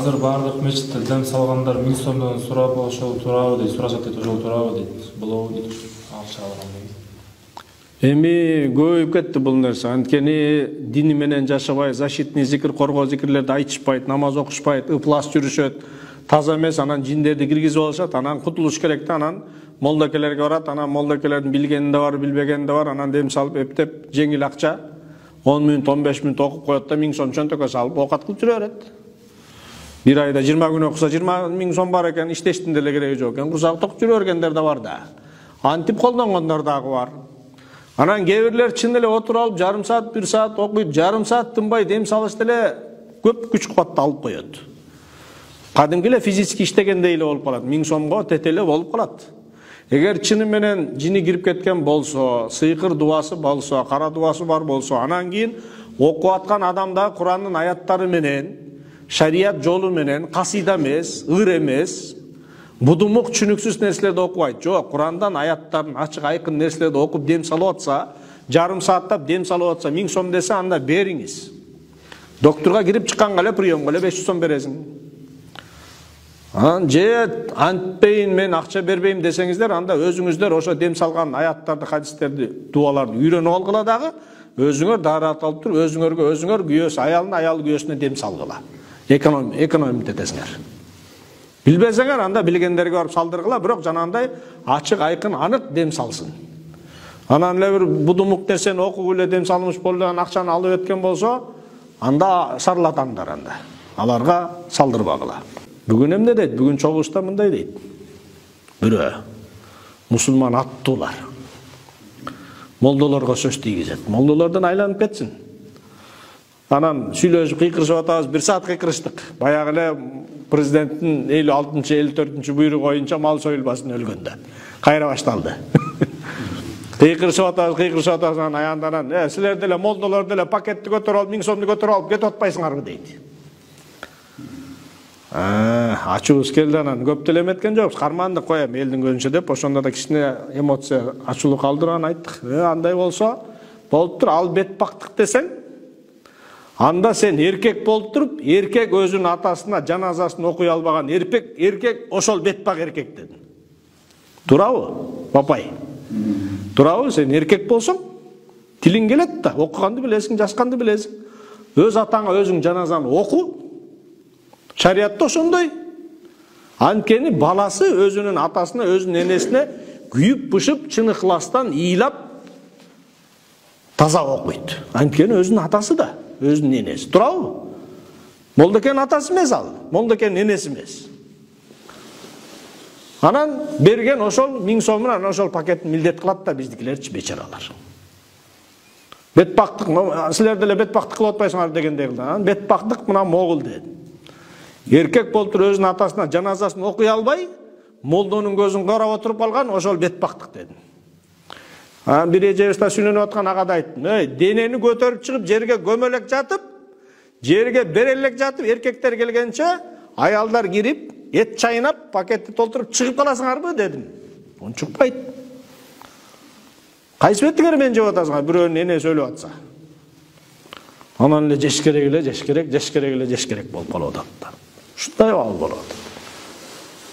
Азыр бардык мечитте дем салгандар 1000 сомдон сурап ошол туурабы дейт, сурашат дейт, ошол туурабы дейт. Болобу дейт. Акча алган дейт. Эми көбөйүп кетти бул нерсе. Анткени дини менен жашабай, защитный зикир, коргоо зикирлерди айтышпайт, намаз окушпайт, ыплас жүрүшөт, таза эмес, анан жиндерди киргизип алышат, анан кутулуш керек да, анан молдокелерге барат, анан молдокелердин билгени да бар, билбегени да бар, анан дем салып эптеп жеңил акча 10 мүнөт, 15 мүнөт окуп коет да 1000 сом чөнтөккө салып оокат кылып жүрө берет. Bir ayda 20 gün okusa 20.000 son var eken, işteştin dele gereği yok eken, kursak tok жүрө өргендер de var da. Antip koldanganlar da var. Anan gevirler çindele otur alıp yarım saat, 1 saat okuyup, yarım saat tınbay dem salış dele köp güç kuvatda alıp koyuyordu. Kadimgile fiziki iştegen deyle olup kalat. 1000 somga tetele olup kalat. Eğer çini menen jini girip ketken bolso, sıyıkır duası bolso, kara duası var bolso, anan keyin okuatkan adamda Kur'an'ın ayatları menen, şariat jolu menen, kasida emez, ır emez, budumuk çünüksüz nerselerde okuyaydı. Yok, Kur'an'dan ayatların açık aykın nerselerde okup dem salı atsa, yarım saatte dem salı atsa, 1000 som dese anda beriniz. Doktorga girip çıkan gale, priyom gale 500 som beresin. Je antpeyin men akça berbeyim desеңizdер, анда өзүңүздөр ошо дем салган аяттарды, хадистерди, дуаларды үйрөнүп алгыла дагы, өзүңөр дарат алып туруп, өзүңөр күйөөсү, аялын аялы күйөөсүнө дем салгыла. Экономия тетесиңер. Билбесеңер анда билгендерге барып салдыргыла, бирок жанагындай ачык, айкын, анык дем салсын. Анан эле бир будумук нерсени окуп эле дем салмыш болгон акчаны алып өткөн болсо, анда сарлатаңдар анда. Аларга салдырбагыла. Бүгін эмне дейт? Бүгін чогулушта мындай дейт. Бирөө мусулман аттуулар молдолорго сөз тийгизет. Молдолордон айланып кетсин. Анан сүйлөшүп кыйкырышып атабыз, 1 саат кыйкырыштык. Баягы эле президенттин 56-54 буйругу боюнча мал союлбасын өлгөндө. Кайра башталды. Кыйкырышып атабыз, анан аяндан, силер деле молдолор деле пакетти көтөрүп алып, 1000 сомду көтөрүп алып кетип атпайсыңарбы дейт. Ачуубуз келди, анан көп деле эметкен жокпуз, кармандык коем элдин көзүнчө деп, ошондо да кичине эмоция, ачуулук калтырган айттык. Андай болсо, болуп тур, ал бетпактык десең, анда сен эркек болуп туруп, эркек өзүнүн атасына жаназасын окуй албаган эркек ошол бетпак эркек дедин. Туурабы, папай? Туурабы, сен эркек болсоң, тилиң келет да, окуганды билесиң, жазганды билесиң. Өз атаңа өзүң жаназаны оку. Şariatta ошондой. Анткени баласы өзүнүн атасына, өзүнүн энесине күйүп, бышып, чын ыхластан ыйлап таза окуйт. Анткени өзүнүн атасы да, өзүнүн энеси. Туурабы? Молдокен атасы эмес ал, молдокен энеси эмес. Анан берген ошол 1000 сом менен ошол пакеттин милдет кылат да биздикилерчи бечаралар. Бетпактык, силер деле бетпактык кылып атпайсыңар дегендей кылды. Анан бетпактык мына могул dedi. Эркек болуп туруп өзүнүн атасына жаназасын окуй албай, молдонун көзүн карап отуруп алган, ошол бетпактык дедим. Анан бир эжебизде сүйлөнүп аткан агада айттым, денени көтөрүп чыгып жерге көмөлөк жатып, жерге берелек жатып, эркектер келгенче аялдар кирип, эт чайнап, пакетти толтуруп чыгып каласыңарбы дедим. Он чыкпайт. Кайсы беттиңер мен жеп атасыңар, бирөөнүн эне сөйлөп атса. Анан эле жеш керек болуп калып атат. Ушундай ал болот.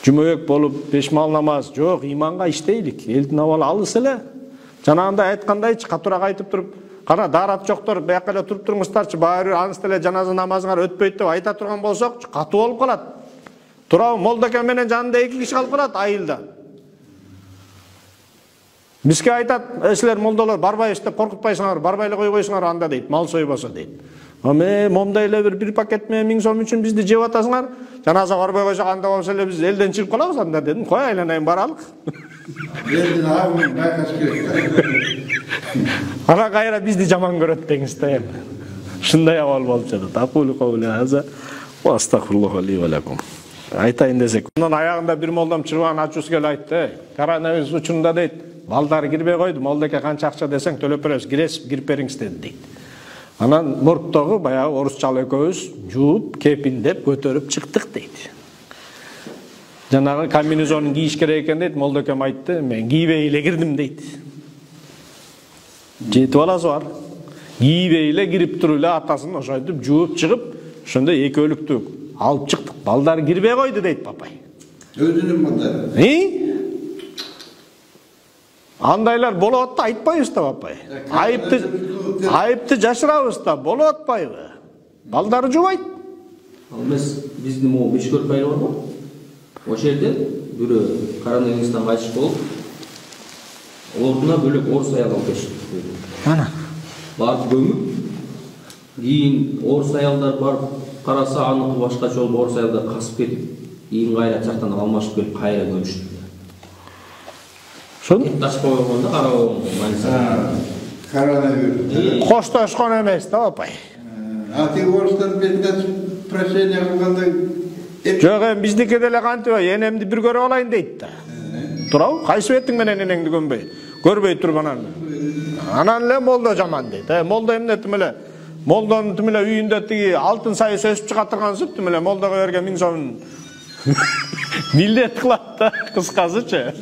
Жумөк болуп, бешмал намаз жок, иманга иштейлик. Элдин абалы алыс эле. Жанагындай айткандайчы, катуураак айтып туруп, кана дарат жоктор, бияка эле туруп туруңуздарчы, баары аныс деле жаназа намазыңар өтпөйт деп айта турган болсок, катуу болуп калат. Туурабы, молдокен менен жанында 2 киши калып калат айылда. Бизге айтат, силер молдолор барбайбыз деп коркутпайсыңар, барбай эле койбойсуңар анда дейт, мал сойбосо дейт. Момдай эле бир пакет менен 1000 сом үчүн бизди жеп атасыңар, жаназа барбай койсок анда болсо эле биз элден чыгып калабыз анда дедим. Кой айланайын баралык. Элдин абын байкаш керек. Ана кайра бизди жаман көрөт деңиз да эми. Ушундай абал болуп жатат. Акулу каули хаза ва астагфируллах ли ва лакум. Айтайын десек. Анан аягында бир молдам чырбан ачуусу келип айтты. Коронавирус учурунда дейт, балдар кирбей койду, молдоке канча акча десең төлөп беребиз, кирип бериңиз деди дейт. Анан моргтогу баягы орусчалуу экөөбүз жууп, кепиндеп көтөрүп чыктык дейт. Жанагы комбинезонун кийиш керек экен дейт, молдокем айтты, мен кийбей эле кирдим дейт. Жетип аласы бар. Кийбей эле кирип туруп эле атасын ошойтуп жууп чыгып, ошондо экөөлүктү алып чыктык. Балдар кирбей койду дейт папай. Өзүнүн балдары. Андайлар болот да айтпайбыз да папай. Айыпты жашырабыз да болуп атпайбы? Балдары жубайт. Ал эмес биздин могу Бешкөл пайы барбы? Ошол жерде бирөө коронавирустан кайтыш болуп, ордуна бөлөк орус аял алып келишти. Ана. Барып көмүп, кийин орус аялдар барып караса аныкы башкача болуп орус аялдар касып кетип, кийин кайра жактан алмашып келип кайра көмүштү. Ошон Ташпай койгондо карабай койгондо. Коронавирус. коштошкон эмес да папай. Ати орустар бетинен прощение кылганда Жок, эми биздики деле кантип энемди бир көрүп алайын дейт да. Турабы? Кайсы бетиң менен энеңди көрбөй туруп анан эле молдо жаман дейт. Молдо эмнетим эле? Молдонун тим эле үйүндө тиги алтын сайыс өсүп чыга тургансып тим эле молдого берген 1000 сомун милдет кылат да, кыскасычы.